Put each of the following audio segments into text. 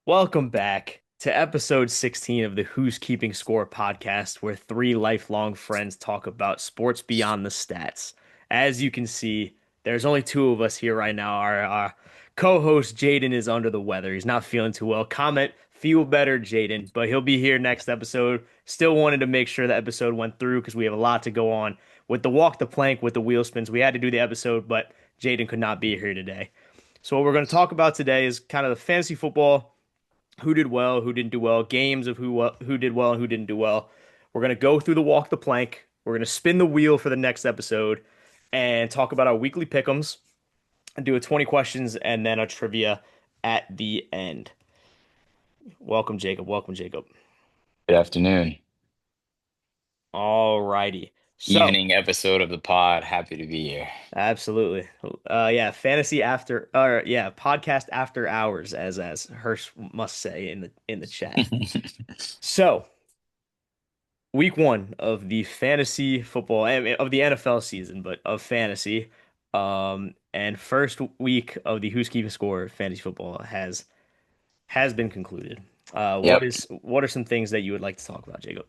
Welcome back to episode 16 of the Who's Keeping Score podcast, where three lifelong friends talk about sports beyond the stats. As you can see, there's only two of us here right now. Our co-host Jaden is under the weather. He's not feeling too well. Comment, feel better, Jaden, but he'll be here next episode. Still wanted to make sure the episode went through because we have a lot to go on with the walk the plank, with the wheel spins. We had to do the episode, but Jaden could not be here today. So what we're going to talk about today is kind of the fantasy football, who did well, who didn't do well, games of who did well and who didn't do well. We're gonna go through the walk the plank. We're gonna spin the wheel for the next episode and talk about our weekly pick'ems and do a 20 questions and then a trivia at the end. Welcome, Jacob. Welcome, Jacob. Good afternoon. All righty. So, Evening episode of the pod. Happy to be here. absolutely. Yeah, fantasy after or yeah, podcast after hours, as Hirsch must say in the chat. So, week one of the fantasy football of the NFL season, but of fantasy. And first week of the Who's Keeping Score fantasy football has been concluded. Yep. What are some things that you would like to talk about, Jacob?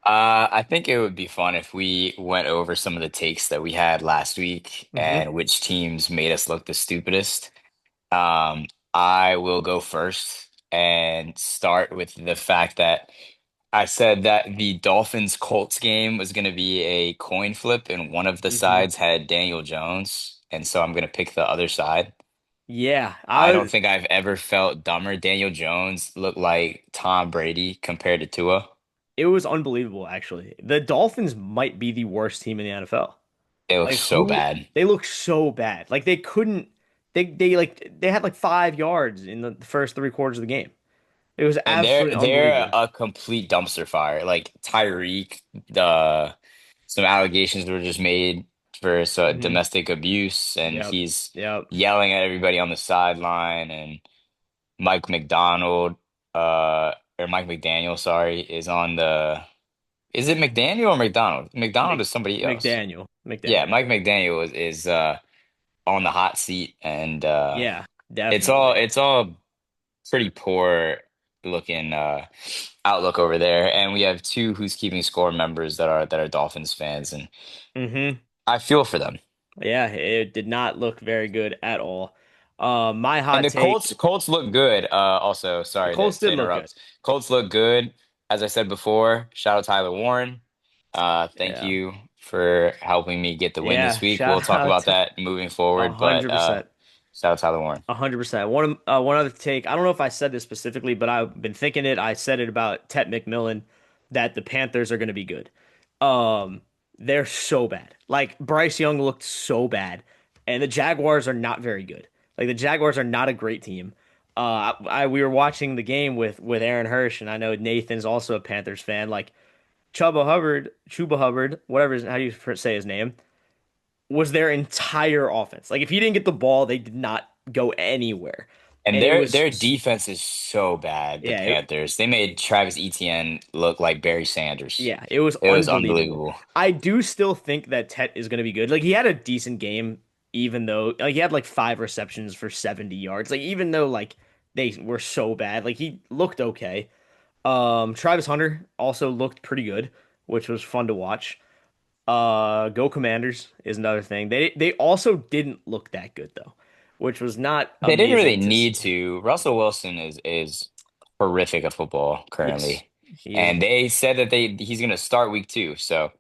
I think it would be fun if we went over some of the takes that we had last week Hmm. and which teams made us look the stupidest. I will go first and start with the fact that I said that the Dolphins Colts game was going to be a coin flip, and one of the Hmm. sides had Daniel Jones, and so I'm going to pick the other side. Yeah, I don't think I've ever felt dumber. Daniel Jones looked like Tom Brady compared to Tua. it was unbelievable actually. The Dolphins might be the worst team in the NFL. It looks Like so who bad. they look so bad. Like they couldn't they had like 5 yards in the first three quarters of the game. It was And they're absolutely they're unbelievable. a complete dumpster fire. Like Tyreek, the some allegations were just made for Hmm. domestic abuse, and Yep. he's Yep. yelling at everybody on the sideline. And Mike McDonald, or Mike McDaniel, sorry, is on the. Is it McDaniel or McDonald? McDonald Mc, is somebody else. McDaniel. Yeah, McDaniel. Mike McDaniel is on the hot seat, and Yeah, it's all definitely. it's all pretty poor looking outlook over there. And we have two Who's Keeping Score members that are Dolphins fans, and Hmm. I feel for them. Yeah, it did not look very good at all. My And hot the take, Colts look good. Also, the sorry Colts to did look good. interrupt. Colts look good. As I said before, shout out Tyler Warren. Thank Yeah. you for helping me get the win this Yeah, week. We'll shout talk out about to that moving forward, but 100%. shout out Tyler Warren. 100%. One other take. I don't know if I said this specifically, but I've been thinking it. I said it about Tet McMillan that the Panthers are going to be good. Um, they're so bad. Like Bryce Young looked so bad, and the Jaguars are not very good. Like the Jaguars are not a great team. We were watching the game with Aaron Hirsch, and I know Nathan's also a Panthers fan. Like Chuba Hubbard, how do you say his name? Was their entire offense. Like if he didn't get the ball, they did not go anywhere. And And it their was defense is so bad, the yeah, Panthers. They made Travis Etienne look like Barry Sanders. yeah, it was It was unbelievable. unbelievable. I do still think that Tet is going to be good. Like he had a decent game, even though like he had like 5 receptions for 70 yards. Like even though like they were so bad, like he looked okay. Travis Hunter also looked pretty good, which was fun to watch. Go Commanders is another thing. They also didn't look that good though, which was not They didn't really amazing to need see. to. Russell Wilson is horrific at football Yes, currently. he is. And they said that he's gonna start week 2. So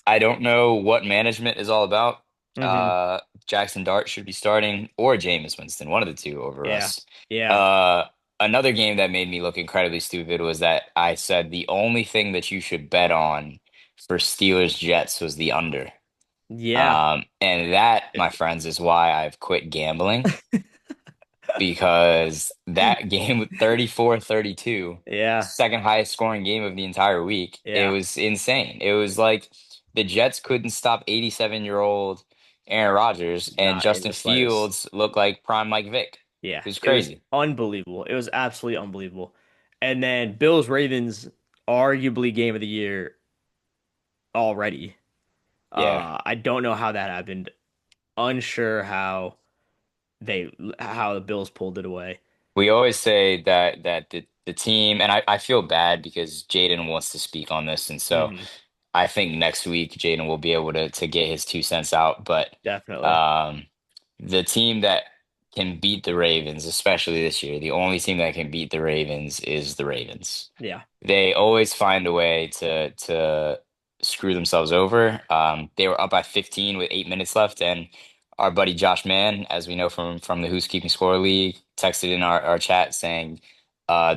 I don't know what management is all about. Hmm. Uh Jackson Dart should be starting, or Jameis Winston, one of the two over Yeah, us. yeah, Uh Another game that made me look incredibly stupid was that I said the only thing that you should bet on for Steelers Jets was the under. yeah, And that, my friends, is why I've quit gambling, because that game with 34-32, yeah, second highest scoring game of the entire week, it yeah. was insane. It was like the Jets couldn't stop 87-year-old Aaron Rodgers, and Not in Justin the slightest. Fields looked like prime Mike Vick. Yeah, It was it was crazy. unbelievable. It was absolutely unbelievable. And then Bills Ravens, arguably game of the year already. Yeah. I don't know how that happened. Unsure how the Bills pulled it away. We always say that the team, and I feel bad because Jaden wants to speak on this, and so Hmm. I think next week Jaden will be able to get his 2 cents out. But Definitely. um, the team that can beat the Ravens, especially this year, the only team that can beat the Ravens is the Ravens. Yeah. They always find a way to screw themselves over. They were up by 15 with 8 minutes left, and our buddy Josh Mann, as we know from the Who's Keeping Score League, texted in our chat saying,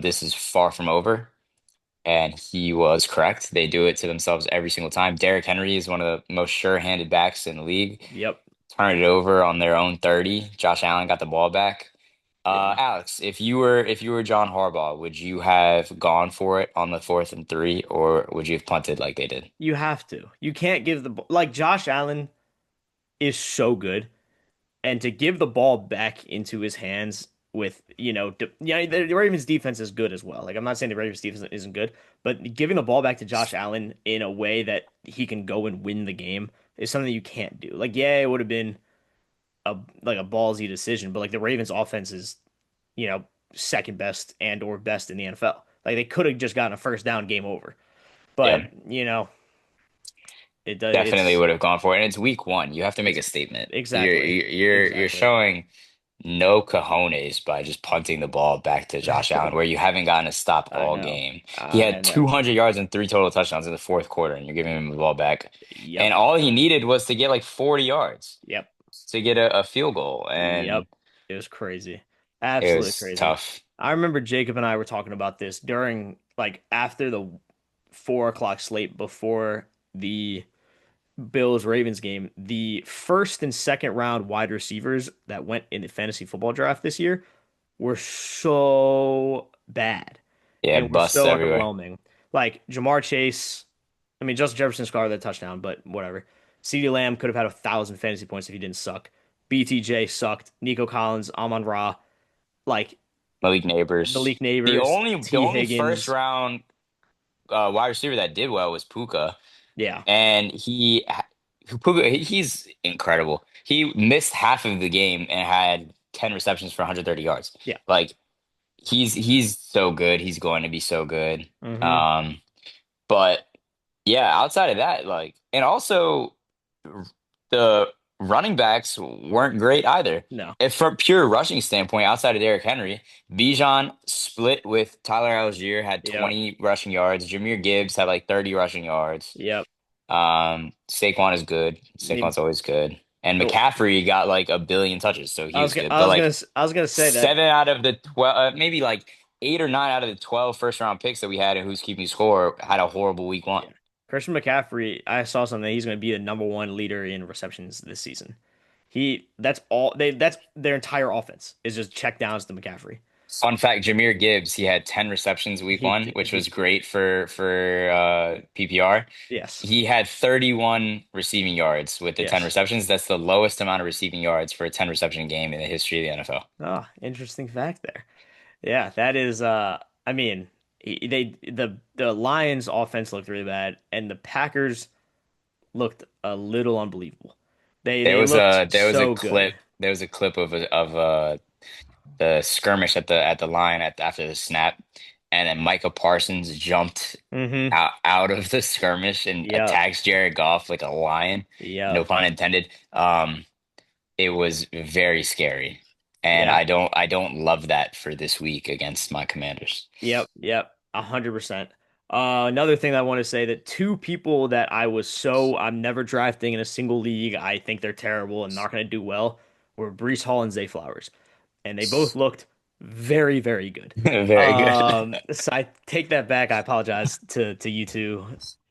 "This is far from over." And he was correct. They do it to themselves every single time. Derrick Henry is one of the most sure-handed backs in the league. Yep. Turn it over on their own 30. Josh Allen got the ball back. Yeah. Alex, if you were John Harbaugh, would you have gone for it on the 4th and 3, or would you have punted like they did? You have to. You can't give like Josh Allen is so good, and to give the ball back into his hands with, the Ravens defense is good as well. Like I'm not saying the Ravens defense isn't good, but giving the ball back to Josh Allen in a way that he can go and win the game is something you can't do. Like yeah, it would have been a ballsy decision, but like the Ravens offense is, you know, second best and or best in the NFL. Like they could have just gotten a first down, game over. But, Yeah, it does definitely it's would have gone for it. And it's week one. You have to make it's a statement. You're exactly. you're you're you're Exactly. showing no cojones by just punting the ball back to Josh Allen, where you haven't gotten a stop I all know. game. He I had know. 200 yards and 3 total touchdowns in the fourth quarter, and you're giving him the ball back. And Yep. all he needed was to get like 40 yards Yep. to get a field goal, Yep. and It was crazy. it Absolutely was crazy. tough. I remember Jacob and I were talking about this during, like, after the 4 o'clock slate before the Bills Ravens game. The first and second round wide receivers that went in the fantasy football draft this year were so bad Yeah, and were busts so everywhere. underwhelming. Like Jamar Chase, I mean, Justin Jefferson scored that touchdown, but whatever. CeeDee Lamb could have had 1,000 fantasy points if he didn't suck. BTJ sucked. Nico Collins, Amon Ra, like Malik the Neighbors. Leak The Neighbors, only the T. only first Higgins. round wide receiver that did well was Puka, Yeah, and he's incredible. He missed half of the game and had 10 receptions for 130 yards. yeah. Like he's so good. He's going to be so good. Mm-hmm. Um, but yeah, outside of that, like, and also the running backs weren't great either. No. If from pure rushing standpoint, outside of Derrick Henry, Bijan split with Tyler Algier, had Yep. 20 rushing yards. Jameer Gibbs had like 30 rushing yards. Yep. Saquon is good. The, Saquon's always good. And the, McCaffrey got like a billion touches, so he was good. I But was gonna like I was gonna say that. 7 out of the 12, maybe like 8 or 9 out of the 12 first round picks that we had and who's keeping score had a horrible week one. Yeah. Christian McCaffrey, I saw something. He's going to be the number one leader in receptions this season. That's their entire offense is just check downs to McCaffrey. Fun fact, Jameer Gibbs, he had 10 receptions week He one, did, which was great for PPR. yes. He had 31 receiving yards with the 10 Yes. receptions. That's the lowest amount of receiving yards for a 10 reception game in the history of the NFL. Oh, interesting fact there. Yeah, that is I mean, the Lions offense looked really bad and the Packers looked a little unbelievable. There They was looked a so clip. good. There was a clip of the skirmish at the line after the snap, and then Micah Parsons jumped Mm-hmm. out of the skirmish and Yep. attacks Jared Goff like a lion. No Yep. pun intended. It was very scary, and Yeah. I don't love that for this week against my Commanders. Yep, yep, 100%. Another thing I want to say that two people that I'm never drafting in a single league. I think they're terrible and not going to do well. Were Breece Hall and Zay Flowers, and they both looked very, very good. Very good. So I take that back. I apologize to you two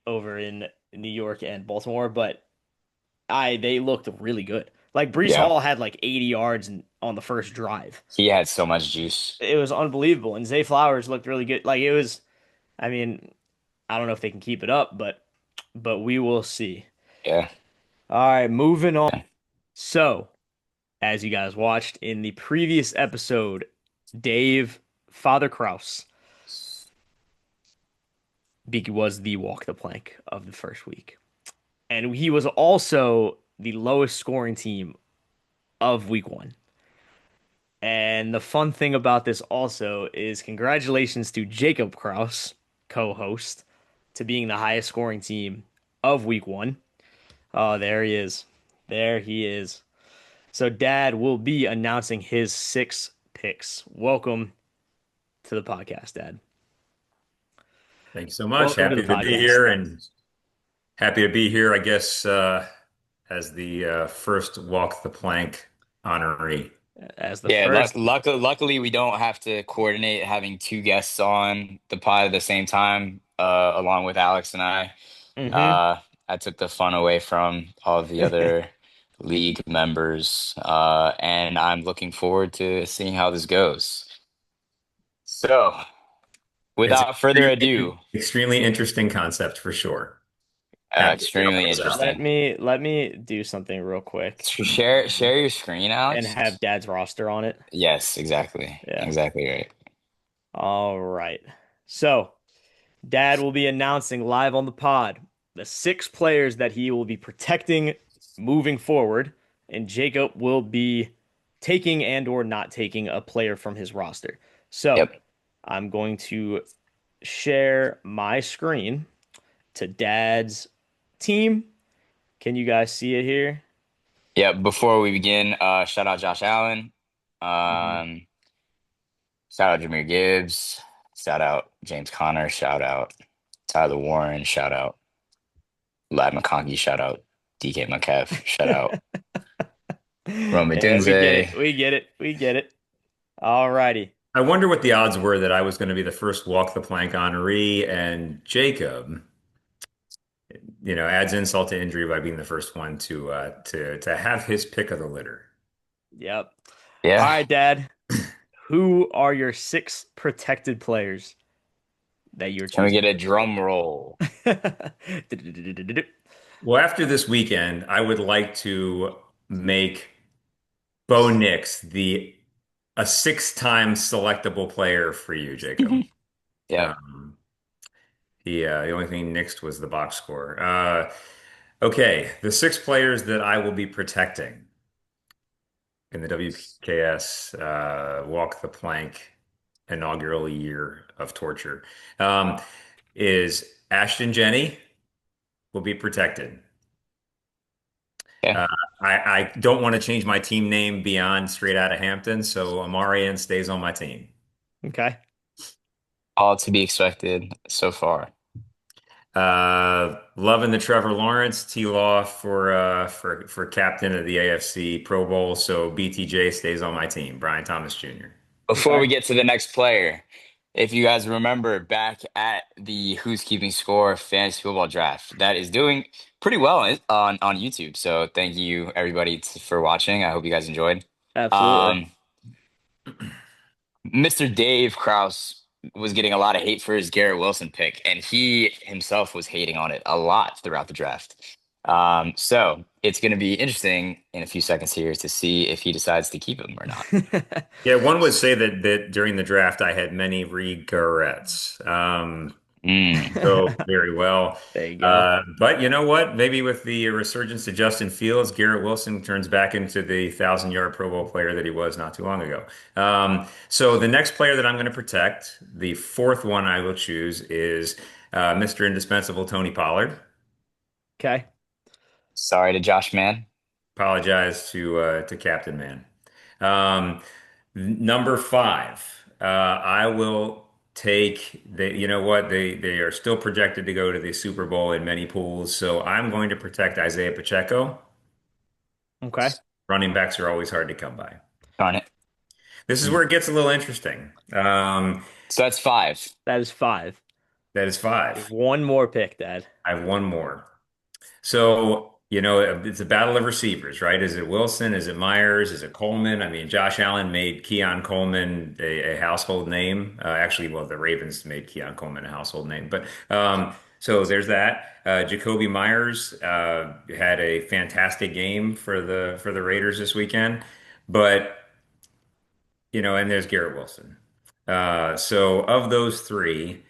over in New York and Baltimore, but they looked really good. Like Breece Yeah, Hall had like 80 yards on the first drive. he had so much juice. It was unbelievable, and Zay Flowers looked really good. Like it was. I mean, I don't know if they can keep it up, but we will see. Yeah. All right, moving on. So, as you guys watched in the previous episode, Dave Father Kraus was the walk the plank of the first week. And he was also the lowest scoring team of week one. And the fun thing about this also is congratulations to Jacob Kraus, co-host, to being the highest scoring team of week one. Oh, there he is. There he is. So Dad will be announcing his six picks. Welcome to the podcast, Dad. Thank you so much. Welcome to the Happy to be podcast. here and happy to be here, I guess, as the first walk the plank honoree. As the Yeah, first. luckily we don't have to coordinate having two guests on the pod at the same time, along with Alex and I. Hmm. Uh, I took the fun away from all the other league members, and I'm looking forward to seeing how this goes. So, It's without further ado, extremely interesting concept for sure. Happy to get all extremely those out. Let interesting. me let me do something real quick Share your screen, and Alex. have Dad's roster on it. Yes, exactly. Yeah. Exactly right. All right. So, Dad will be announcing live on the pod the six players that he will be protecting moving forward, and Jacob will be taking and or not taking a player from his roster. So, Yep. I'm going to share my screen to Dad's team. Can you guys see it here? Yep. Before we begin, shout out Josh Allen. Mhm. Um, Shout out Jameer Gibbs. Shout out James Conner. Shout out Tyler Warren. Shout out Lad McConkey. Shout out DK Metcalf. Shout out Rome Yeah, we get it. Dunze. We get it. We get it. All righty. I wonder what the odds were that I was going to be the first walk the plank honoree and Jacob, adds insult to injury by being the first one to have his pick of the litter. Yep. All Yeah. right, Dad. Who are your six protected players that you're Can we choosing? get a drum roll? Well, after this weekend, I would like to make Bo Nix the a six-time selectable player for you, Jacob. Yep. Um, the only thing nixed was the box score. Okay, the six players that I will be protecting in the WKS Walk the Plank inaugural year of torture um, is Ashton Jenny will be protected. Yeah. Uh, I don't want to change my team name beyond Straight Outta Hampton, so Amarian stays on my team. Okay. All to be expected so far. Loving the Trevor Lawrence T-Law for captain of the AFC Pro Bowl, so BTJ stays on my team. Brian Thomas Jr. Before we Okay. get to the next player, if you guys remember back at the Who's Keeping Score fantasy football draft, that is doing pretty well on YouTube. So thank you everybody for watching. I hope you guys enjoyed. Absolutely. Um, Mr. Dave Kraus was getting a lot of hate for his Garrett Wilson pick, and he himself was hating on it a lot throughout the draft. So it's going to be interesting in a few seconds here to see if he decides to keep him or not. Yeah, one would say that during the draft I had many regrets. Mm. Go very well. There you go. But you know what? Maybe with the resurgence of Justin Fields, Garrett Wilson turns back into the 1,000-yard Pro Bowl player that he was not too long ago. So the next player that I'm going to protect, the fourth one I will choose is Mr. Indispensable Tony Pollard. Okay. Sorry to Josh, man. Apologize to Captain Man. Um, Number five, I will take the, you know what, they are still projected to go to the Super Bowl in many pools, so I'm going to protect Isaiah Pacheco. Okay. Running backs are always hard to come by. Darn it. This is where it gets a little interesting. So that's five. That is five. That is five. One more pick, Dad. I have one more. So, it's a battle of receivers, right? Is it Wilson? Is it Myers? Is it Coleman? I mean, Josh Allen made Keon Coleman a household name. Actually, well, the Ravens made Keon Coleman a household name. But so there's that. Jacoby Myers had a fantastic game for the Raiders this weekend. But, and there's Garrett Wilson. So of those three,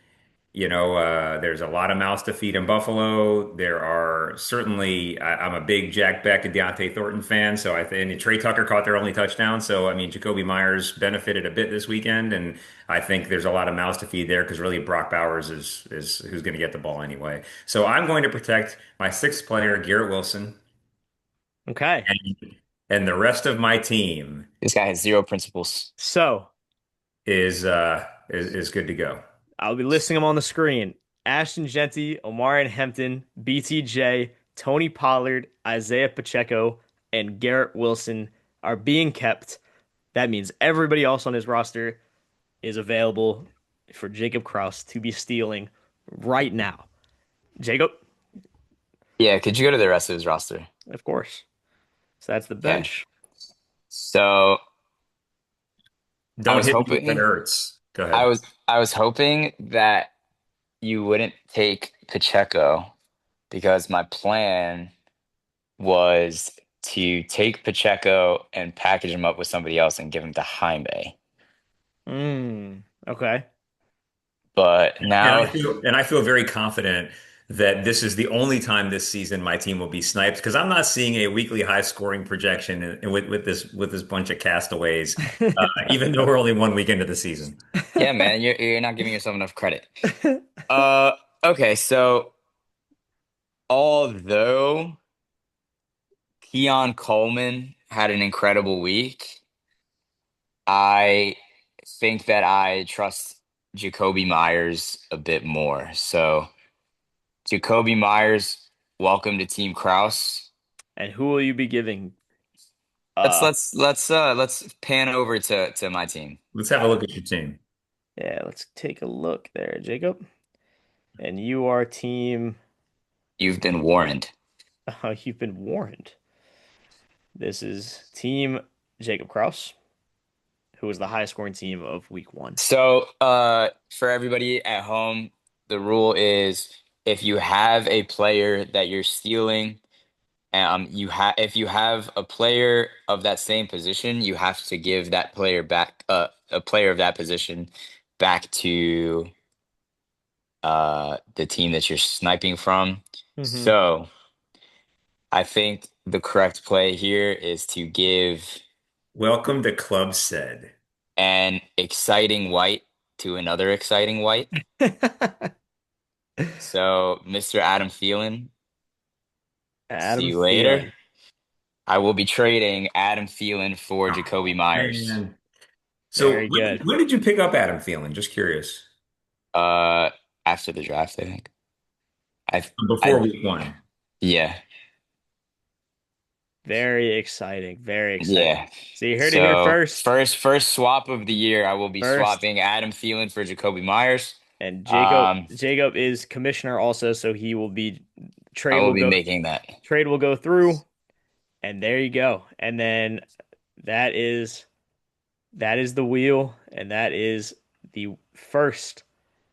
There's a lot of mouths to feed in Buffalo. There are certainly, I'm a big Jack Beck and Deontay Thornton fan, so I think and Trey Tucker caught their only touchdown. So I mean, Jacoby Myers benefited a bit this weekend, and I think there's a lot of mouths to feed there because really Brock Bowers is who's going to get the ball anyway. So I'm going to protect my sixth player, Garrett Wilson, Okay. and the rest of my team This guy has zero principles. So is good to go. I'll be listing them on the screen. Ashton Genty, Omarion Hampton, BTJ, Tony Pollard, Isaiah Pacheco, and Garrett Wilson are being kept. That means everybody else on his roster is available for Jacob Kraus to be stealing right now. Jacob, Yeah, could you go to the rest of his roster? of course. So that's the Okay. bench. So I Don't was hit me if it hoping hurts. Go I ahead. was I was hoping that you wouldn't take Pacheco because my plan was to take Pacheco and package him up with somebody else and give him to Jaime. Okay. But now, And I feel very confident that this is the only time this season my team will be sniped because I'm not seeing a weekly high scoring projection with this bunch of castaways, even though we're only one week into the season. yeah, man, you're not giving yourself enough credit. Uh, okay, so although Keon Coleman had an incredible week, I think that I trust Jacoby Myers a bit more. So, Jacoby Myers, welcome to Team Kraus. And who will you be giving? Let's Uh, let's let's uh let's pan over to my team. Let's have a look at your team. yeah, let's take a look there, Jacob. And you are team. You've been warned. You've been warned. This is team Jacob Kraus, who was the highest scoring team of week one. So, for everybody at home, the rule is if you have a player that you're stealing, you have if you have a player of that same position, you have to give that player back, a player of that position back to the team that you're sniping from. Hmm. So, I think the correct play here is to give Welcome to Club Said. an exciting white to another exciting white. So, Mr. Adam Thielen, see Adam you later. Thielen. I will be trading Adam Thielen for Jacoby Oh, Myers. man. So Very when, good. when did you pick up Adam Thielen? Just curious. Uh, after the draft, I think. I, Before I, week one. yeah, Very exciting. Very exciting. yeah. So you heard it here So first. first swap of the year, I will be First. swapping Adam Thielen for Jacoby Myers. And Jacob Um, Jacob is commissioner also, so he will be I trade will will be go making that. trade will go through, and there you go. And then that is that is the wheel, and that is the first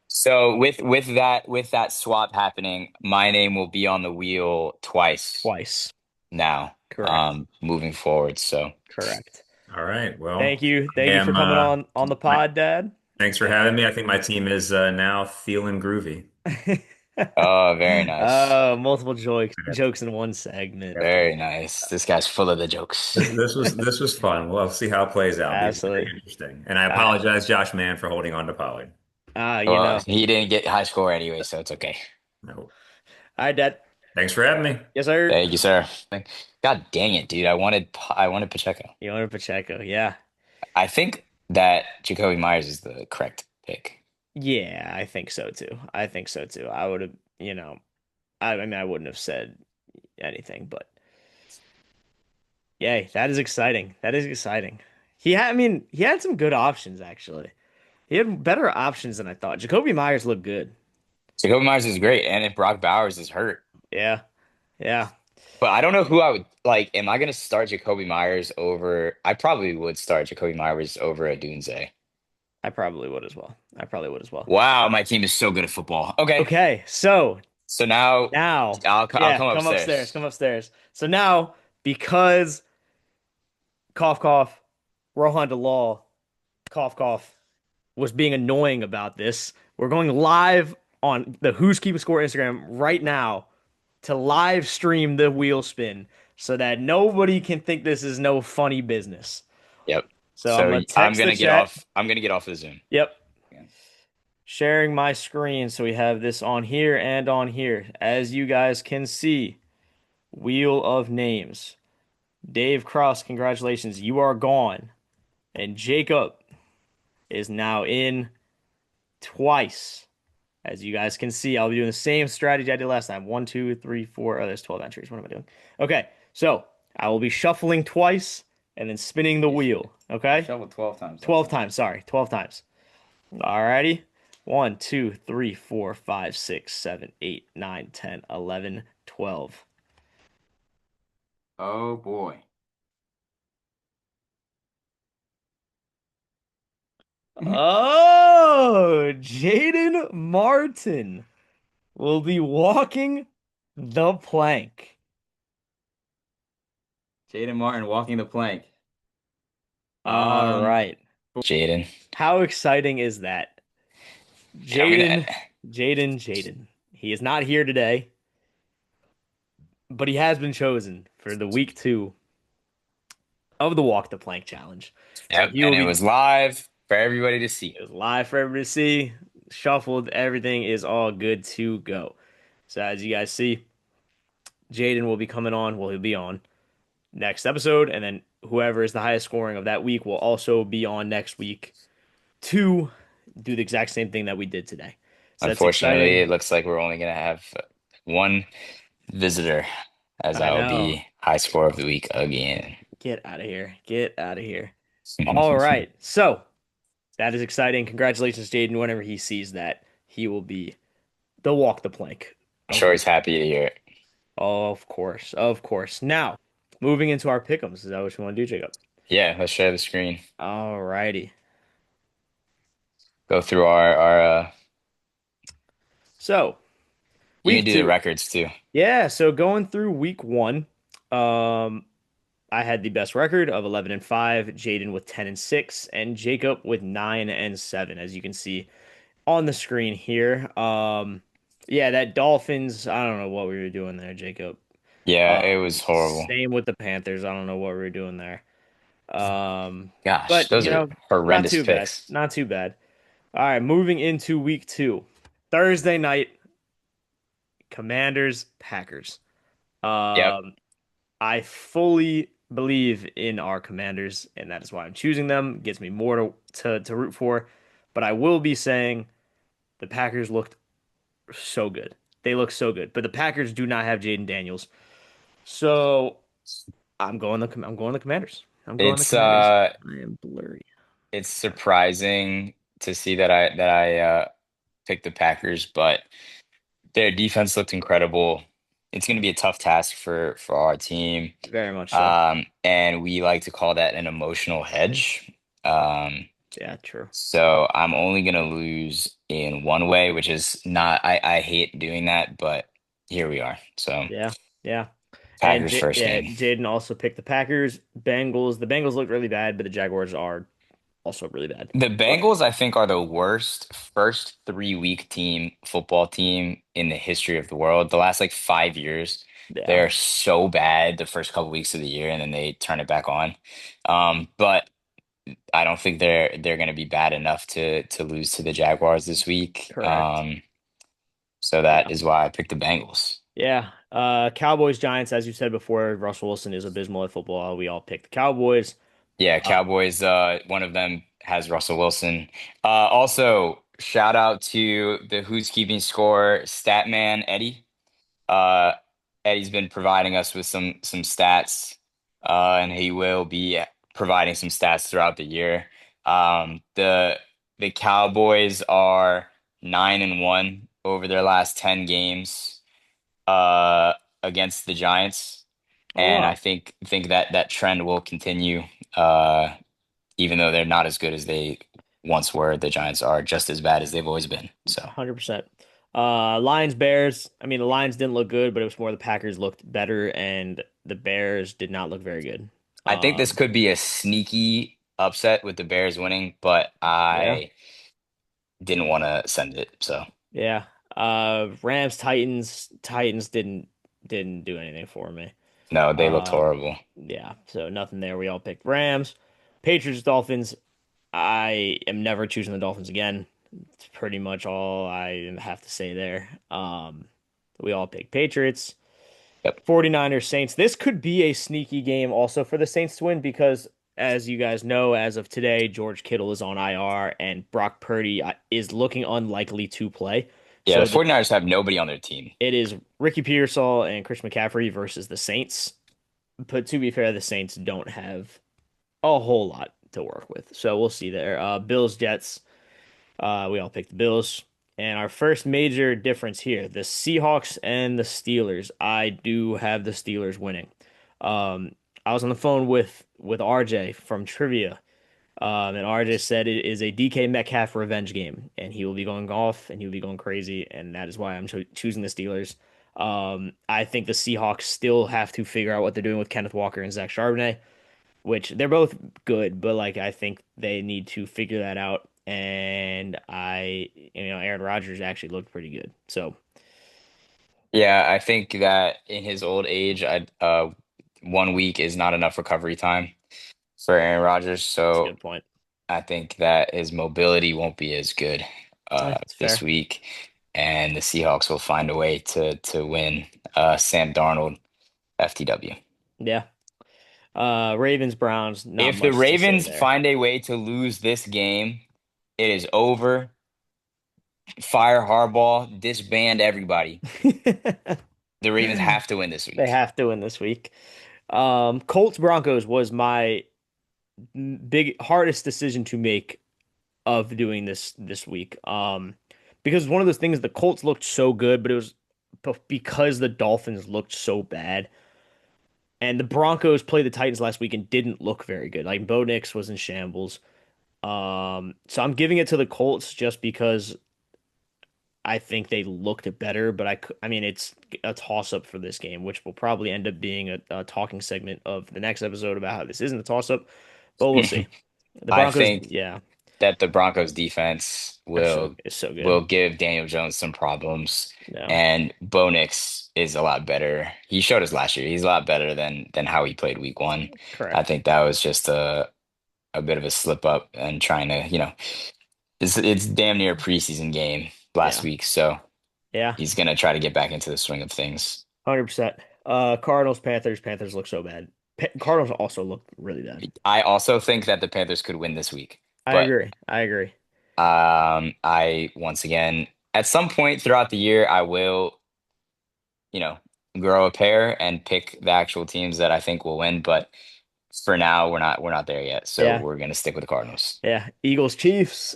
So with that swap happening, my name will be on the wheel twice twice. now, Correct. moving forward. So Correct. All right. Well, Thank you. I Thank you for am. coming on the I, pod, Dad. thanks for having me. I think my team is now feeling groovy. oh, very nice. Multiple jokes in one segment. Yeah. Very nice. This guy's full of the jokes. This was fun. We'll see how it plays out. Be very Absolutely. interesting. And I Uh, apologize, Josh Mann, for holding on to Pollard. you Well, know. he didn't get high score anyway, so it's okay. No. All right, Dad. Thanks for having me. Yes, sir. Thank you, sir. God dang it, dude. I wanted Pacheco. You want Pacheco? Yeah. I think that Jacoby Myers is the correct pick. Yeah, I think so too. I think so too. I would have, I mean, I wouldn't have said anything, but yay, that is exciting. That is exciting. I mean, he had some good options actually. He had better options than I thought. Jacoby Myers looked good. Jacoby Myers is great, and if Brock Bowers is hurt, Yeah, yeah, but I don't know who I would like. Am I gonna start Jacoby Myers over? I probably would start Jacoby Myers over a Dunze. I probably would as well. I probably would as well. Wow, my team is so good at football. Okay, Okay, so so now now, I'll yeah, come come upstairs, upstairs. come upstairs. So now, because cough cough, Rohan DeLaw, cough cough, was being annoying about this, we're going live on the Who's Keeping Score Instagram right now to live stream the wheel spin so that nobody can think this is no funny business. Yep. So I'm So gonna text the chat. I'm gonna get off of Zoom. Yep. Yeah. Sharing my screen so we have this on here and on here. As you guys can see, Wheel of Names. Dave Cross, congratulations. You are gone. And Jacob is now in twice. As you guys can see, I'll be doing the same strategy I did last time. One, two, three, four. Oh, there's 12 entries. What am I doing? Okay, so I will be shuffling twice and then spinning the You, sh wheel. you Okay? shoveled 12 times last 12 time. times. Sorry, 12 times. Alrighty. 1, 2, 3, 4, 5, 6, 7, 8, 9, 10, 11, 12. Oh boy. Oh, Jaden Martin will be walking the plank. Jaden Martin walking the plank. All right. Jaden. How exciting is that? I'm gonna Jaden. He is not here today, but he has been chosen for the week 2 of the Walk the Plank Challenge. So Yep, he and will it be was live for everybody to see. it was live for everybody to see, shuffled, everything is all good to go. So as you guys see, Jaden will be coming on, well, he'll be on next episode, and then whoever is the highest scoring of that week will also be on next week to do the exact same thing that we did today. So that's Unfortunately, exciting. it looks like we're only gonna have one visitor, as I I will know. be high score of the week again. Get out of here. Get out of here. All right. So that is exciting. Congratulations, Jaden. Whenever he sees that, he will be the walk the plank I'm of sure the he's week. happy to hear it. Of course. Of course. Now, moving into our pick'ems. Is that what you want to do, Jacob? Yeah, let's share the screen. All righty. Go through our So, you can week do the 2. records too. Yeah, so going through week 1, um, I had the best record of 11 and 5, Jaden with 10 and 6, and Jacob with 9 and 7, as you can see on the screen here. Yeah, that Dolphins, I don't know what we were doing there, Jacob. Yeah, it was horrible. Same with the Panthers. I don't know what we were doing there. Gosh, But those are not horrendous too bad. picks. Not too bad. All right, moving into week 2. Thursday night, Commanders, Packers. Yep. Um, I fully believe in our Commanders, and that is why I'm choosing them. Gives me more to root for. But I will be saying the Packers looked so good. They look so good. But the Packers do not have Jaden Daniels. So I'm going the Commanders. I'm going the It's Commanders. uh I am blurry. it's surprising to see that I picked the Packers, but their defense looked incredible. It's going to be a tough task for our team. Very much so. And we like to call that an emotional hedge. Um, Yeah, true. so I'm only going to lose in one way, which is not, I hate doing that, but here we are. So Yeah, yeah. And Packers first Yeah, game. Jaden also picked the Packers. Bengals. The Bengals look really bad, but the Jaguars are also really bad. The But Bengals, I think, are the worst first 3 week football team in the history of the world. The last like 5 years, yeah, they're so bad the first couple weeks of the year, and then they turn it back on. But I don't think they're going to be bad enough to lose to the Jaguars this week. correct. So that Yeah, is why I picked the Bengals. yeah. Cowboys, Giants, as you said before, Russell Wilson is abysmal at football. We all picked the Cowboys. Yeah, Uh, Cowboys. One of them has Russell Wilson. Also, shout out to the Who's Keeping Score stat man Eddie. Uh, Eddie's been providing us with some stats, and he will be providing some stats throughout the year. The Cowboys are 9-1 over their last 10 games uh, against the Giants, oh and I wow, think that trend will continue. Uh, Even though they're not as good as they once were, the Giants are just as bad as they've always been. So. 100%. Lions, Bears. I mean, the Lions didn't look good, but it was more the Packers looked better, and the Bears did not look very good. I think this Um, could be a sneaky upset with the Bears winning, but yeah, I didn't want to send it. So yeah. Rams, Titans didn't do anything for me. No, they looked Uh, horrible. yeah, so nothing there. We all picked Rams. Patriots, Dolphins. I am never choosing the Dolphins again. It's pretty much all I have to say there. We all picked Patriots. Yep. 49ers, Saints. This could be a sneaky game also for the Saints to win because, as you guys know, as of today, George Kittle is on IR and Brock Purdy is looking unlikely to play. Yeah, the So 49ers have nobody on their team. it is Ricky Pearsall and Chris McCaffrey versus the Saints. But to be fair, the Saints don't have a whole lot to work with. So we'll see there. Bills, Jets. We all picked the Bills. And our first major difference here, the Seahawks and the Steelers. I do have the Steelers winning. Um, I was on the phone with RJ from Trivia, and RJ said it is a DK Metcalf revenge game, and he will be going off and he will be going crazy, and that is why I'm choosing the Steelers. I think the Seahawks still have to figure out what they're doing with Kenneth Walker and Zach Charbonnet, which they're both good, but like I think they need to figure that out. And Aaron Rodgers actually looked pretty good. So Yeah, I think that in his old age, 1 week is not enough recovery time for Aaron Rodgers. that's a So good point. I think that his mobility won't be as good That's this fair. week, and the Seahawks will find a way to win. Sam Darnold, FTW. Yeah. Ravens, Browns, not If the much to say Ravens there. find a way to lose this game, it is over. Fire Harbaugh, disband everybody. The Ravens have to win this They week. have to win this week. Colts Broncos was my big hardest decision to make of doing this week. Because one of those things the Colts looked so good, but it was because the Dolphins looked so bad. And the Broncos played the Titans last week and didn't look very good. Like Bo Nix was in shambles. So I'm giving it to the Colts just because I think they looked better, but I mean, it's a toss up for this game, which will probably end up being a talking segment of the next episode about how this isn't a toss up, but we'll see. The I Broncos, think yeah, that the Broncos defense it's so will good. give Daniel Jones some problems. No, And Bo Nix is a lot better. He showed us last year. He's a lot better than how he played week one. I correct. think that was just a bit of a slip up and trying to, it's damn near a preseason game last Yeah, week, so yeah, he's gonna try to get back into the swing of things. 100%. Cardinals, Panthers. Panthers look so bad. Cardinals also look really bad. I also think that the Panthers could win this week, I but agree. I agree. I once again at some point throughout the year I will, you know, grow a pair and pick the actual teams that I think will win, but for now we're not there yet, so Yeah, we're gonna stick with the Cardinals. yeah. Eagles, Chiefs.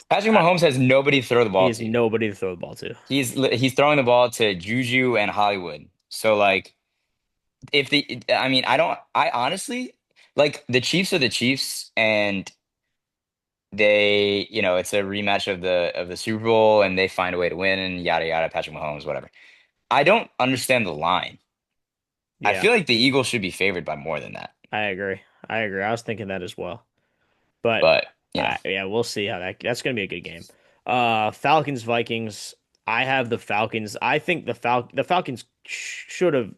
Patrick I, Mahomes has nobody to throw the he ball has to. nobody to throw the ball to. He's throwing the ball to Juju and Hollywood. So like if the I mean I honestly like the Chiefs are the Chiefs and they it's a rematch of the Super Bowl and they find a way to win and yada yada Patrick Mahomes whatever. I don't understand the line. I Yeah, feel like the Eagles should be favored by more than that. I agree. I agree. I was thinking that as well. But But yeah, we'll see how that's going to be a good game. Falcons Vikings. I have the Falcons. I think the Falcons should have,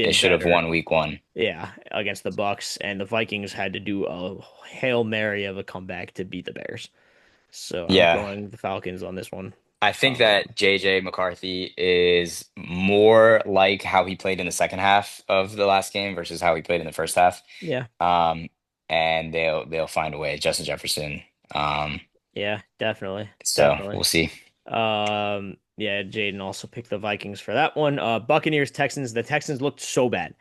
they been should have better. won week one. Yeah, against the Bucks, and the Vikings had to do a Hail Mary of a comeback to beat the Bears. So I'm Yeah. going the Falcons on this one. I think Um, that JJ McCarthy is more like how he played in the second half of the last game versus how he played in the first half. yeah, Um, and they'll find a way. Justin Jefferson. Um, yeah, definitely, so definitely. we'll see. Yeah, Jaden also picked the Vikings for that one. Buccaneers, Texans. The Texans looked so bad.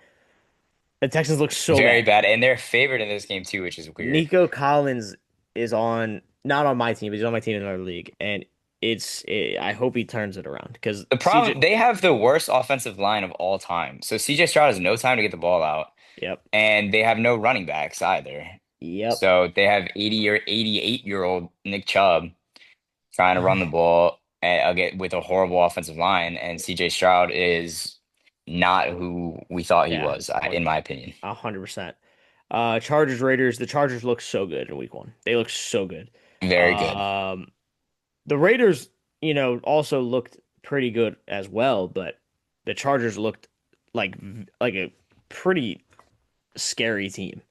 The Texans looked so Very bad. bad, and they're favored in this game too, which is weird. Nico Collins is not on my team, but he's on my team in another league, and I hope he turns it around because The CJ. problem, they have the worst offensive line of all time. So CJ Stroud has no time to get the ball out, Yep, and they have no running backs either. yep. So they have 80 or 88-year-old Nick Chubb trying to run the ball again with a horrible offensive line, and CJ Stroud is not who we thought he Yeah, was, in like my opinion. 100%. Chargers Raiders. The Chargers look so good in week one. They look so good. Very good. Um, The Raiders, also looked pretty good as well, but the Chargers looked like a pretty scary team.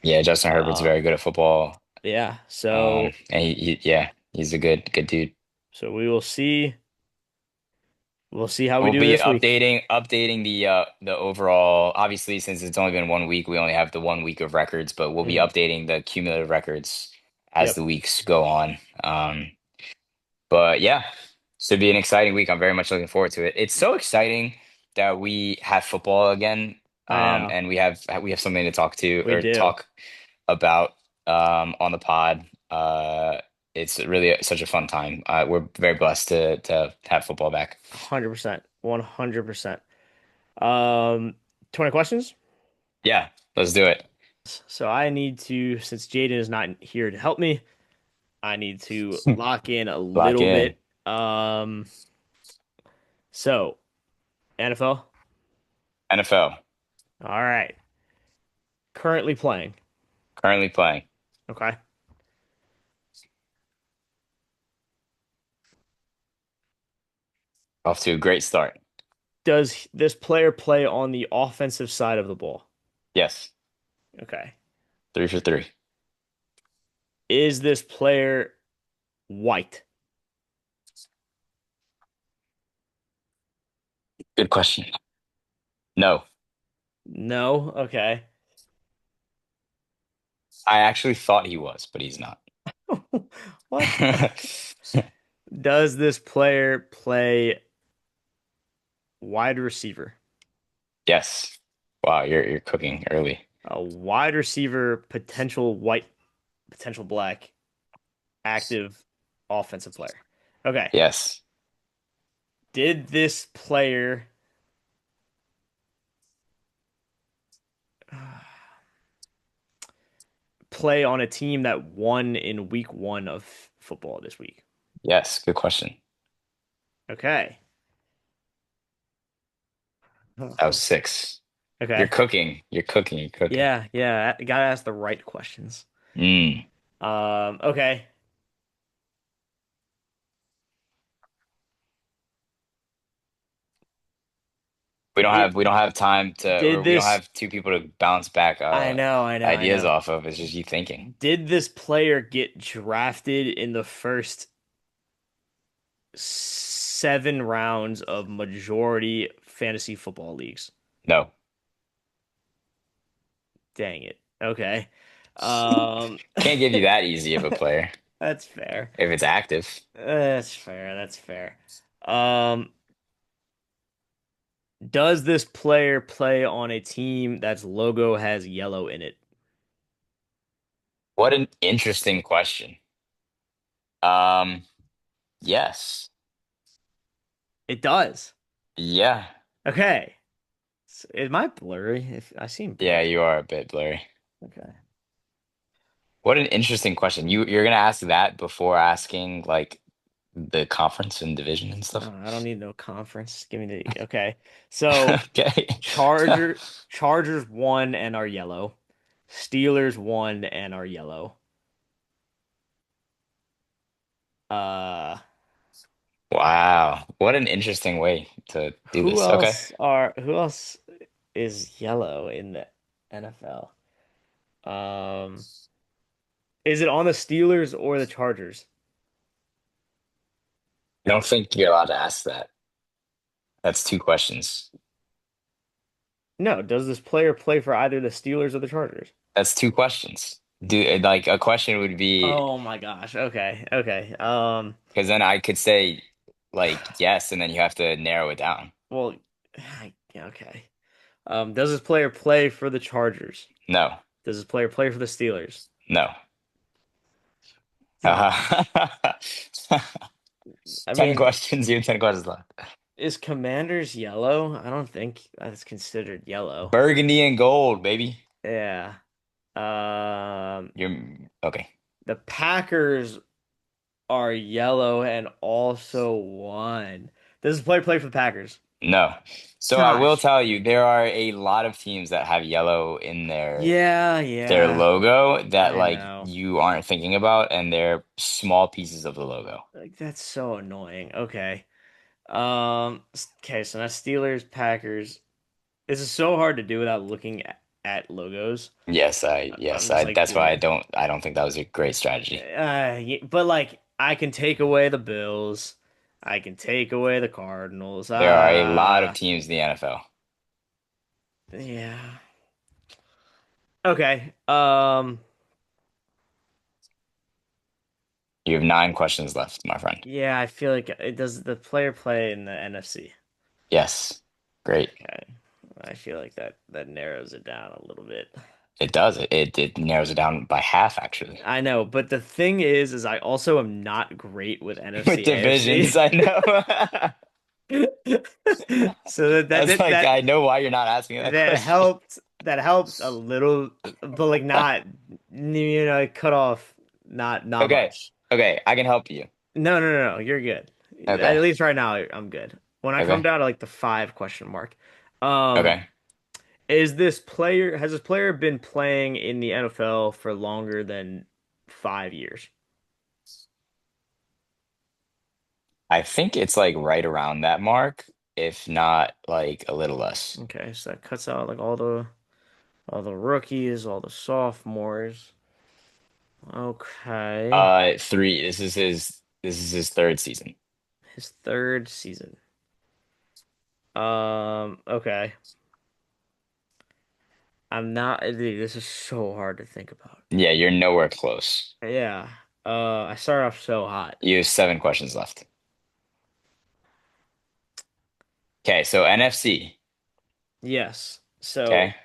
Yeah, Justin Herbert's very Um, good at football. yeah, so And yeah, he's a good dude. so we will see. We'll see how we We'll do be this week. updating the overall. Obviously, since it's only been 1 week, we only have the 1 week of records, but we'll be Hmm. updating the cumulative records as Yep, the weeks go on. But yeah, should be an exciting week. I'm very much looking forward to it. It's so exciting that we have football again, I know. and we have something to talk to We or do. talk about on the pod. It's really such a fun time. We're very blessed to have football back. 100%. 100%. 20 questions. Yeah, let's do it. So I need to, since Jaden is not here to help me, I need to lock in a Lock little in. bit. So NFL. NFL, All right. Currently playing. currently playing. Okay. Off to a great start. Does this player play on the offensive side of the ball? Yes, Okay. 3 for 3. Is this player white? Good question. No, No. Okay. I actually thought he was, but he's not. What? Does this player play wide receiver? Yes. Wow, you're cooking early. A wide receiver, potential white, potential black, active offensive player. Okay. Yes. Did this player play on a team that won in week one of football this week? Yes. Good question. Okay. That was 6. You're Okay. cooking. You're cooking. You're cooking. Yeah, yeah. Gotta ask the right questions. Mm. Okay. Did We don't have time to, did or we don't this have two people to bounce back I ideas know. off of. It's just you thinking. Did this player get drafted in the first 7 rounds of majority fantasy football leagues? No. Dang it. Okay. Um, Can't give you that easy of a player that's fair. if it's active. That's fair. That's fair. Um, does this player play on a team that's logo has yellow in it? What an interesting question. Um, yes. It does. Yeah. Okay. Am I blurry? If I seem Yeah, blurry. you are a bit blurry. Okay. What an interesting question. You're gonna ask that before asking like the conference and division and stuff? I don't need no conference. Give me the okay. So Okay. Chargers won and are yellow. Steelers won and are yellow. Uh, Wow. What an interesting way to do who this. Okay. else is yellow in the NFL? Um, is it on the Steelers or the Chargers? I don't think you're allowed to ask that. That's two questions. No, does this player play for either the Steelers or the Chargers? That's two questions. Do like a question would be Oh my gosh. Okay. Okay. because then I could say like yes, and then you have to narrow it down. Well, yeah, okay. Does this player play for the Chargers? No, Does this player play for the Steelers? no. Hmm. Uh, I 10 mean, questions, you have 10 questions left. is Commanders yellow? I don't think that's considered yellow. Burgundy and gold, baby. Yeah. Um, You're okay. the Packers are yellow and also won. Does this player play for the Packers? No. So I will Gosh. tell you, there are a lot of teams that have yellow in Yeah, their yeah. logo that I like know. you aren't thinking about, and they're small pieces of the logo. Like that's so annoying. Okay. Okay, so now Steelers, Packers. This is so hard to do without looking at logos. I'm just like that's why doing I don't think that was a great strategy. but like I can take away the Bills. I can take away the Cardinals. There are a lot of teams in the NFL. Yeah. Okay. You have 9 questions left, my friend. Yeah, I feel like it does the player play in the NFC. Yes. Great. Okay. I feel like that narrows it down a little bit. It does. It narrows it down by half, actually. I know, but the thing is I also am not great with With NFC AFC. divisions, I know. So that I that was that like, that I know why you're not asking that that question. helped that helped a little, but like not cut off not Okay. much. Okay, I can help you. No, you're good. At Okay. least right now I'm good. When I come Okay. down to like the five question mark, um, Okay. has this player been playing in the NFL for longer than 5 years? I think it's like right around that mark, if not like a little less. Okay, so that cuts out like all the rookies, all the sophomores. Okay, Three. This is his third season. his third season. Okay. I'm not, dude, this is so hard to think about. Yeah, you're nowhere close. Yeah. I started off so hot. You have 7 questions left. Okay, so NFC. Yes. So, Okay.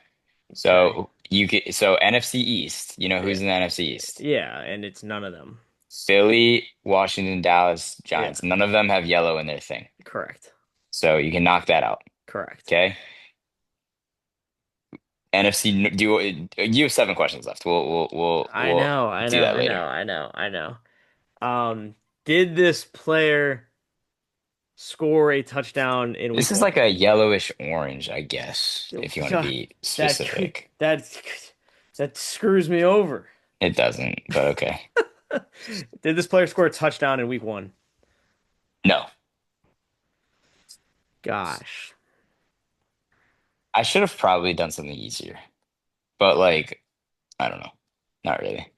okay. So NFC East, you know Yeah. who's in the NFC East? Yeah, and it's none of them. Philly, Washington, Dallas, Yeah, Giants. None of them have yellow in their thing. correct. So you can knock that out. Correct. Okay. NFC, you have 7 questions left. I We'll know, do that later. I know. Did this player score a touchdown in This week is one? like a yellowish orange, I guess, if you want to God, be that specific. that that screws me over. It doesn't, but okay. Did this player score a touchdown in week one? No, Gosh. I should have probably done something easier, but like, I don't know. Not really.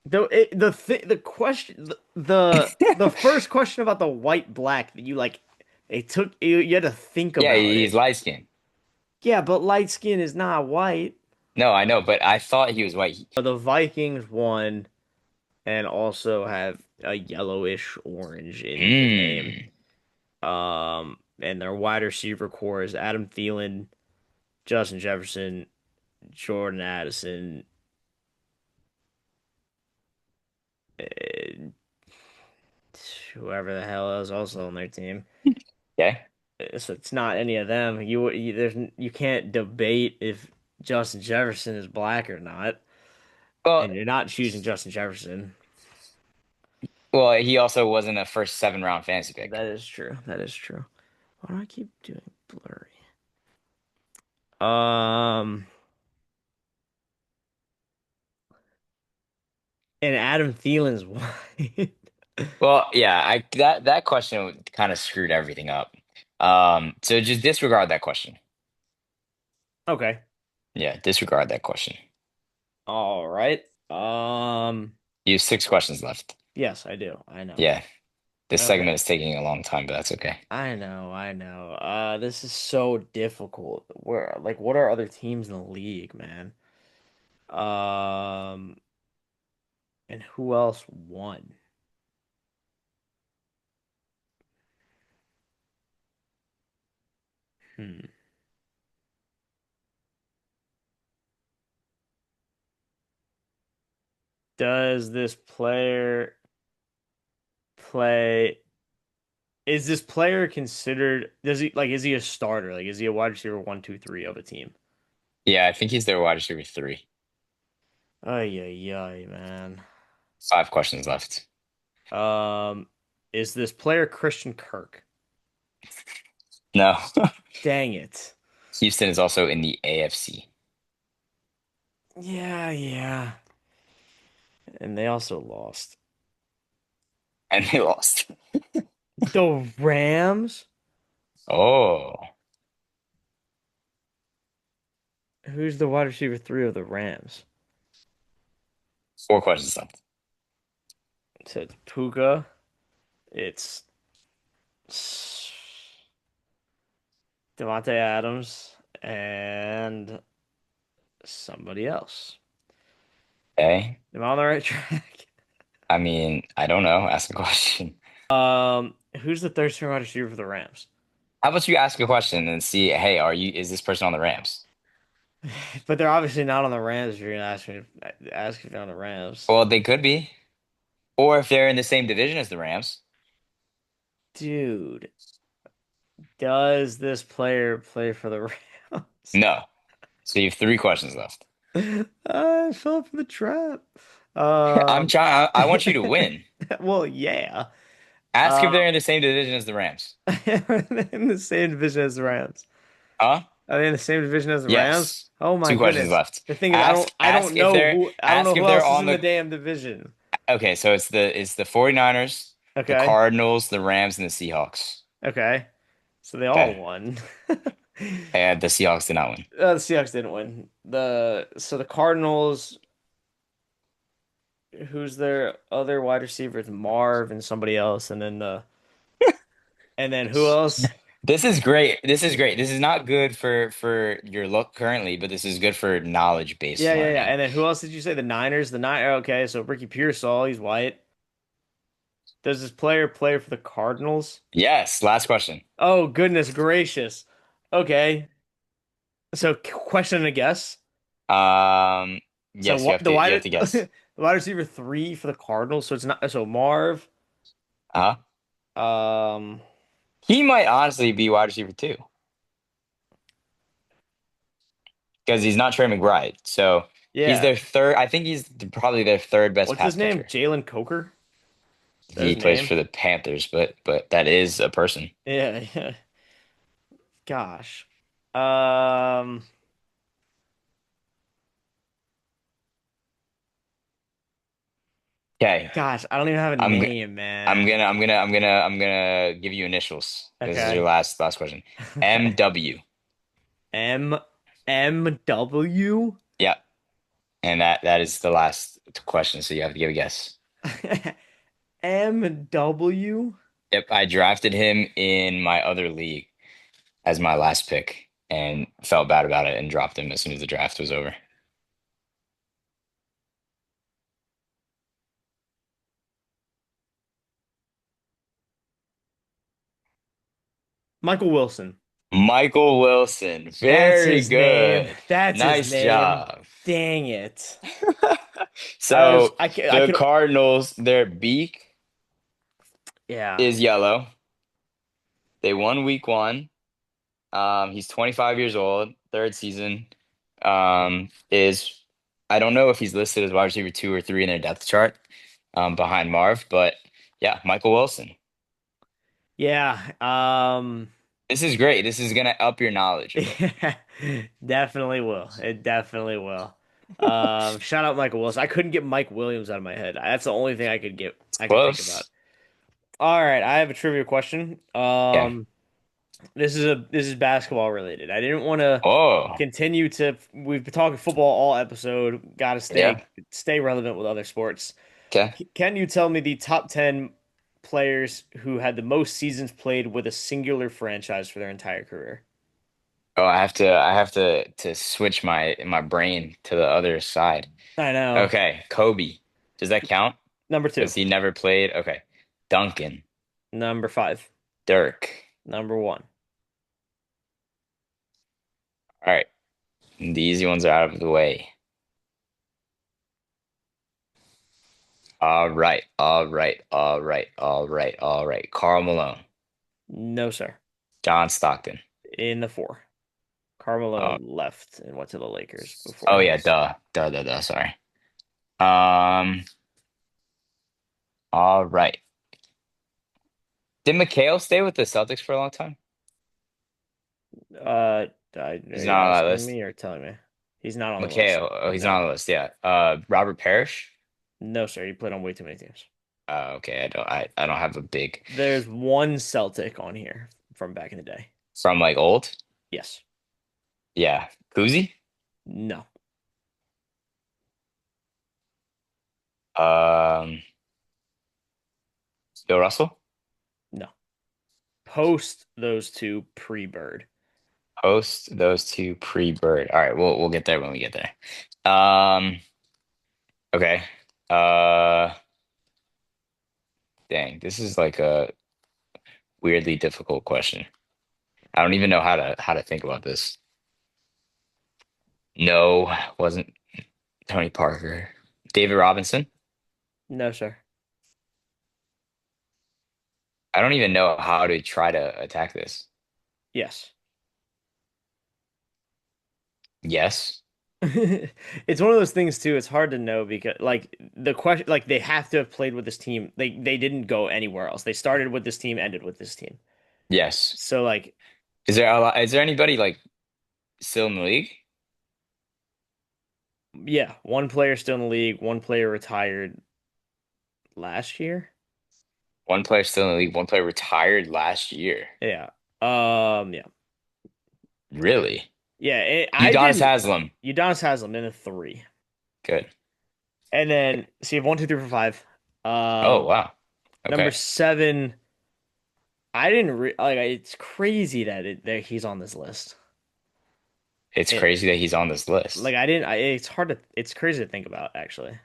The question the first question about the white black that you like it took you had to think Yeah, about he's it. light skinned. Yeah, but light skin is not white. No, I know, but I thought he was white. The Vikings won and also have a yellowish orange in the name. Mm. And their wide receiver core is Adam Thielen, Justin Jefferson, Jordan Addison, and whoever the hell is also on their team. Okay. So it's not any of them. You can't debate if Justin Jefferson is black or not, Well, and you're not choosing Justin Jefferson. he also wasn't a first 7 round fantasy pick. That is true. That is true. Why do I keep doing blurry? Um, and Adam Thielen's white. Well, yeah, I that question kind of screwed everything up. So just disregard that question. Okay. Yeah, disregard that question. All right. You have 6 questions left. Yes, I do. I know. Yeah, this segment Okay. is taking a long time, but that's okay. I know. This is so difficult. What are other teams in the league, man? Um, and who else won? Hmm. Does this player play? Is this player considered? Is he a starter? Like, is he a wide receiver one, two, three of a team? Yeah, I think he's their wide receiver three. Ay, ay, ay, man. 5 questions left. Um, Is this player Christian Kirk? No. Dang it. Houston is also in the AFC. Yeah, yeah. And they also lost. And they lost. The Rams? Oh, Who's the wide receiver three of the Rams? four questions left. So it's Puka. It's Devontae Adams and somebody else. Okay. Am I on the right track? I mean, I don't know. Ask a question. Who's the third string wide receiver for the Rams? How about you ask a question and see, hey, is this person on the Rams? But they're obviously not on the Rams if you're gonna ask if they're on the Rams. Well, they could be. Or if they're in the same division as the Rams. Dude, does this player play for the Rams? No. So you have three questions left. I fell for the trap. I'm Um, trying. I want you to win. well, yeah. Ask if Uh, they're in the same division as the Rams. in the same division as the Rams. Huh? Are they in the same division as the Rams? Yes. Oh my Two questions goodness. left. The thing is, I don't know Ask who if they're else is on in the the damn division. okay, so it's the 49ers, the Okay. Cardinals, the Rams, and the Seahawks. Okay. So they all Okay. won. And the Seahawks did not win. The Seahawks didn't win. The Cardinals, who's their other wide receivers? Marv and somebody else, and then who else? This is great. This is great. This is not good for your look currently, but this is good for knowledge-based Yeah, yeah, yeah. learning. And then who else did you say? The Niners. Okay, so Ricky Pearsall, he's white. Does this player play for the Cardinals? Yes, last question. Oh, goodness gracious. Okay. So question and a guess. So Yes, what the you have wide to guess. the wide receiver three for the Cardinals. So it's not so Marv. Uh-huh. Um, He might honestly be wide receiver too, because he's not Trey McBride. So he's yeah. their third. I think he's probably their third best What's his pass name? catcher. Jalen Coker. Is that his He plays name? for the Panthers, but that is a person. Yeah, yeah. Gosh. Um, Okay, gosh, I don't even have a I'm g- name, man. I'm gonna give you initials. This is your Okay. last question. Okay. MW. M MW. Yeah, and that is the last question. So you have to give a guess. MW. Yep, I drafted him in my other league as my last pick and felt bad about it and dropped him as soon as the draft was over. Michael Wilson. Michael Wilson. That's Very his name. good. That's his Nice name. job. Dang it. So I the could Cardinals, their beak yeah. is yellow. They won week one. He's 25 years old, third season. Is I don't know if he's listed as wide receiver two or three in their depth chart, behind Marv, but yeah, Michael Wilson. Yeah. This is great. This is gonna up your knowledge a bit. Yeah, definitely will. It definitely will. Shout out Michael Wilson. I couldn't get Mike Williams out of my head. That's the only thing I could think about. Close. All right, I have a trivia question. Okay. This is basketball related. I didn't want to Oh, continue to we've been talking football all episode. Got to yeah. stay relevant with other sports. Okay. Can you tell me the top 10 players who had the most seasons played with a singular franchise for their entire career? Oh, I have to switch my brain to the other side. I know. Okay, Kobe. Does that count? Number two. Because he never played. Okay. Duncan, Number five. Dirk. Number one. All right. The easy ones are out of the way. All right. All right. All right. All right. All right. Karl Malone, No, sir. John Stockton. In the four. Oh, Carmelo left and went to the Lakers before oh yeah, him. duh. Sorry. Um, all right. Did McHale stay with the Celtics for a long time? Are He's you not on that asking list. me or telling me? He's not on the list. McHale, oh, he's not No. on the list. Yeah. Robert Parrish. No, sir. He played on way too many teams. Okay. I don't have a big There's one Celtic on here from back in the day. from like old. Yes. Yeah. Kuzi. No. Um, Bill Russell. No. Post those two pre-Bird. Host those two pre-Bird. All right, we'll get there when we get there. Um, okay. Uh, Dang, this is like a weirdly difficult question. I don't even know how to think about this. No, wasn't Tony Parker. David Robinson. No, sir. I don't even know how to try to attack this. Yes. Yes. It's one of those things too. It's hard to know because like the question like they have to have played with this team. They didn't go anywhere else. They started with this team, ended with this team. Yes. So like Is there anybody like still in the league? yeah, one player still in the league, one player retired last year. One player still in the league, one player retired last year. Yeah. Yeah. Really? Yeah, I Udonis didn't Haslem. Udonis Haslem in a three. Good. And then so you have 1, 2, 3, 4, 5. Oh, Um wow. Number Okay. seven, I didn't re like it's crazy that that he's on this list. It's crazy that he's on this list. Like I didn't it's hard to it's crazy to think about actually.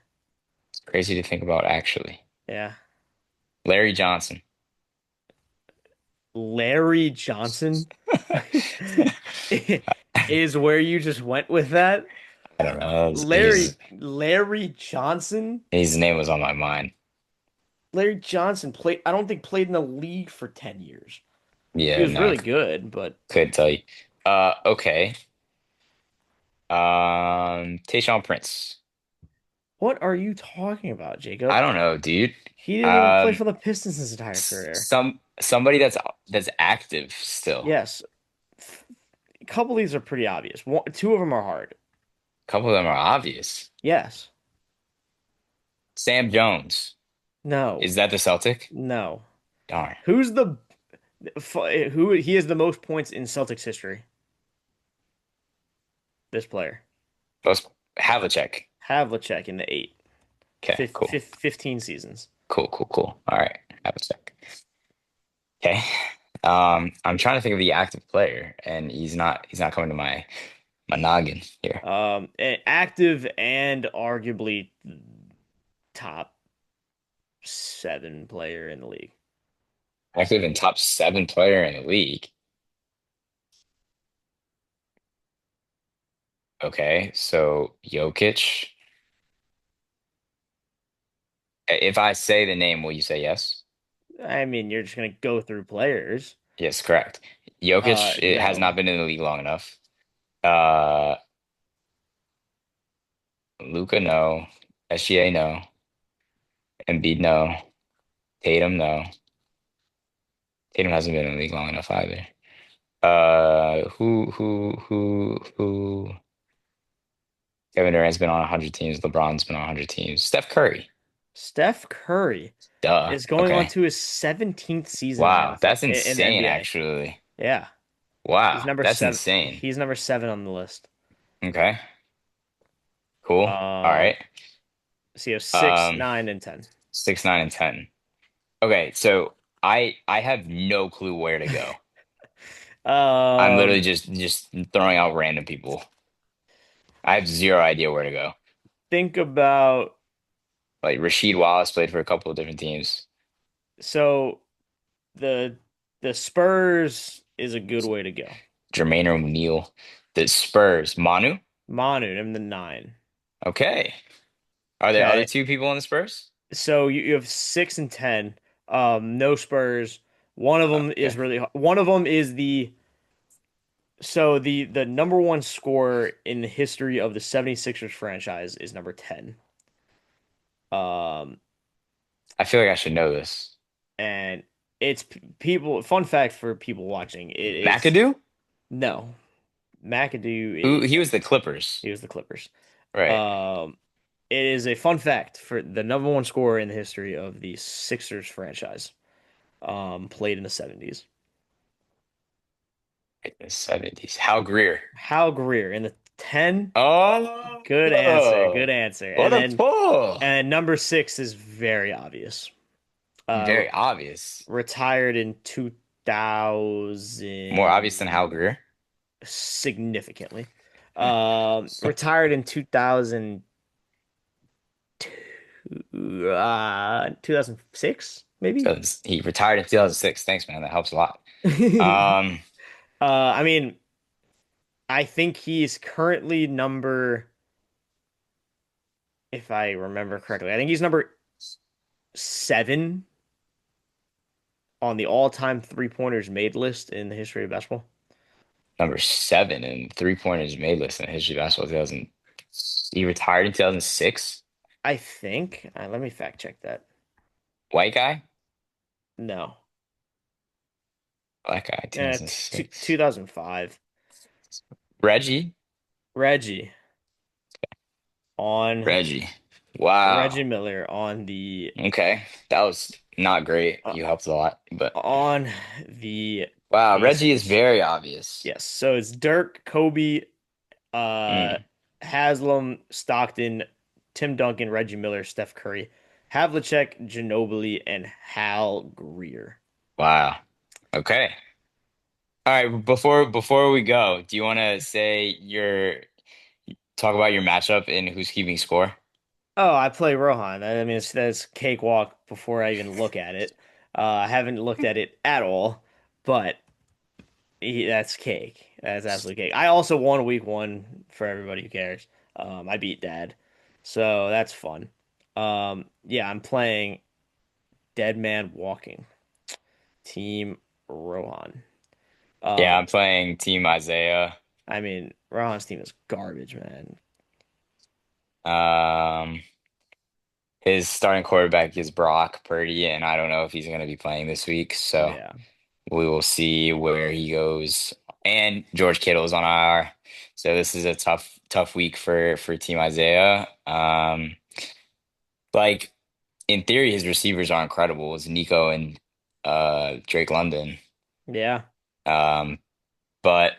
It's crazy to think about, actually. Yeah. Larry Johnson. Larry Johnson I is where you just went with that. don't know. Larry Johnson? His name was on my mind. Larry Johnson played I don't think played in the league for 10 years. He Yeah, was no, really good, but couldn't tell you. Okay. Tayshaun Prince. what are you talking about, I Jacob? don't know, dude. He didn't even play Um, for the Pistons his entire career. somebody that's active still. Yes, a couple of these are pretty obvious. Two of them are hard. A couple of them are obvious. Yes. Sam Jones. No. Is that the Celtic? No. Darn. Who's the who he has the most points in Celtics history? This player. Let's Havlicek. Havlicek in the Okay, cool. 15 seasons. Cool. All right. Havlicek. Okay. I'm trying to think of the active player, and he's not coming to my noggin here. Active and arguably top seven player in the league. Active and top seven player in the league. Okay, so Jokic. If I say the name, will you say yes? I mean, you're just gonna go through players. Yes, correct. Jokic, it has not No. been in the league long enough. Uh, Luca, no. SGA, no. Embiid, no. Tatum, no. Tatum hasn't been in the league long enough either. Who? Kevin Durant's been on 100 teams. LeBron's been on 100 teams. Steph Curry. Steph Curry Duh. is going on Okay. to his 17th season in the Wow, NFL that's in the insane, NBA. actually. Yeah. He's Wow, number that's seven. insane. He's number seven on the list. Okay, cool. All Um, right. so you have six, Um, 9, and 10. 6, 9, and 10. Okay, so I have no clue where to go. I'm literally Um, just throwing out random people. I have zero idea where to go. think about Like Rasheed Wallace played for a couple of different teams. so the the Spurs is a good way to go. Jermaine O'Neal, the Spurs, Manu. Manu in the 9. Okay. Are there other Okay. two people in the Spurs? So you have 6 and 10. No Spurs. One of them is Okay. really one of them is the number one scorer in the history of the 76ers franchise is number 10. Um I feel like I should know this. and It's people. Fun fact for people watching. It's McAdoo? no McAdoo. Who he was the Clippers. He was the Clippers. Right. Um, it is a fun fact for the number one scorer in the history of the Sixers franchise. Played in the 70s. In the 70s. Hal Greer. Hal Greer in the 10. Good answer. Oh, Good answer. what a pull. And number six is very obvious. Uh, Very obvious. Retired in More obvious than Hal 2000 Greer. significantly. Retired in 2002, 2006, maybe. So he retired in 2006. Thanks, man. That helps a lot. uh, Um, I mean, I think he's currently number, if I remember correctly, I think he's number seven on the all-time three-pointers made list in the history of basketball. number 7 in three-pointers made list in the history of basketball. 2000. He retired in 2006. I think. Let me fact check that. White guy? No. Black guy, 2006. 2005. Reggie? Reggie on Reggie. Wow. Reggie Miller on the Okay. That was not great. uh, You helped a lot, but on the wow, Reggie is Pacers. very obvious. Yes. So it's Dirk, Kobe, uh, Mm, Haslam, Stockton, Tim Duncan, Reggie Miller, Steph Curry, Havlicek, Ginobili, and Hal Greer. wow. Okay. All right, before we go, do you want to say your talk about your matchup and who's keeping score? Oh, I play Rohan. I mean, that's cakewalk before I even look at it. I haven't looked at it at all, but that's cake. That's absolutely cake. I also won week one for everybody who cares. I beat Dad, so that's fun. Yeah, I'm playing Dead Man Walking, Team Rohan. Yeah, Um, I'm playing Team Isaiah. I mean, Rohan's team is garbage, man. Um, his starting quarterback is Brock Purdy, and I don't know if he's going to be playing this week, so Yeah, we will see where he goes. And George Kittle's on IR, so this is a tough week for Team Isaiah. Like in theory, his receivers are incredible. It's Nico and Drake London. yeah, Um, but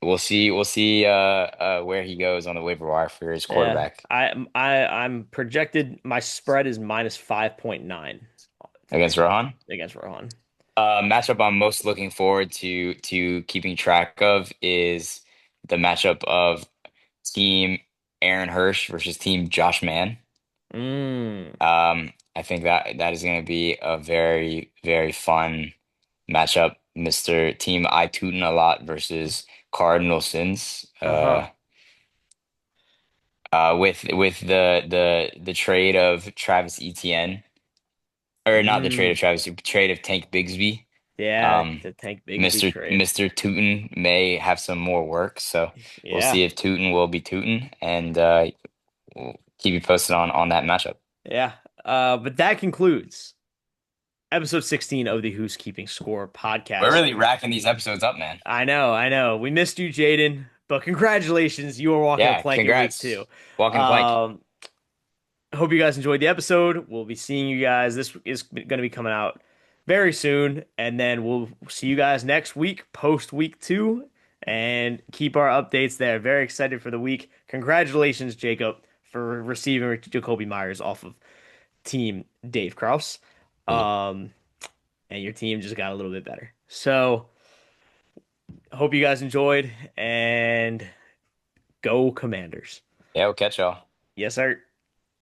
we'll see where he goes on the waiver wire for his yeah. quarterback I'm projected. My spread is minus 5.9 against today Rohan. against Rohan. Matchup I'm most looking forward to keeping track of is the matchup of Team Aaron Hirsch versus Team Josh Mann. Mm, I think that is going to be a very fun matchup. Mr. Team I Tootin a lot versus Cardinal Sins. uh-huh. With the trade of Travis Etienne, or not the trade of Mm, Travis, trade of Tank Bigsby. yeah, Um, the Tank Bigsby Mr. trade. Mr. Tootin may have some more work, so we'll Yeah, see if Tootin will be Tootin, and we'll keep you posted on that matchup. yeah. But that concludes episode 16 of the Who's Keeping Score We're podcast. really racking these episodes up, man. I know. We missed you, Jaden, but congratulations, you are walking a Yeah, plank in week two. congrats. Walking the plank. Um, hope you guys enjoyed the episode. We'll be seeing you guys. This is going to be coming out very soon, and then we'll see you guys next week, post week two, and keep our updates there. Very excited for the week. Congratulations, Jacob, for receiving Jacoby Myers off of Team Dave Kraus. Um, and your team just got a little bit better. So, hope you guys enjoyed, and go Commanders. Yeah, we'll catch y'all. Yes, sir.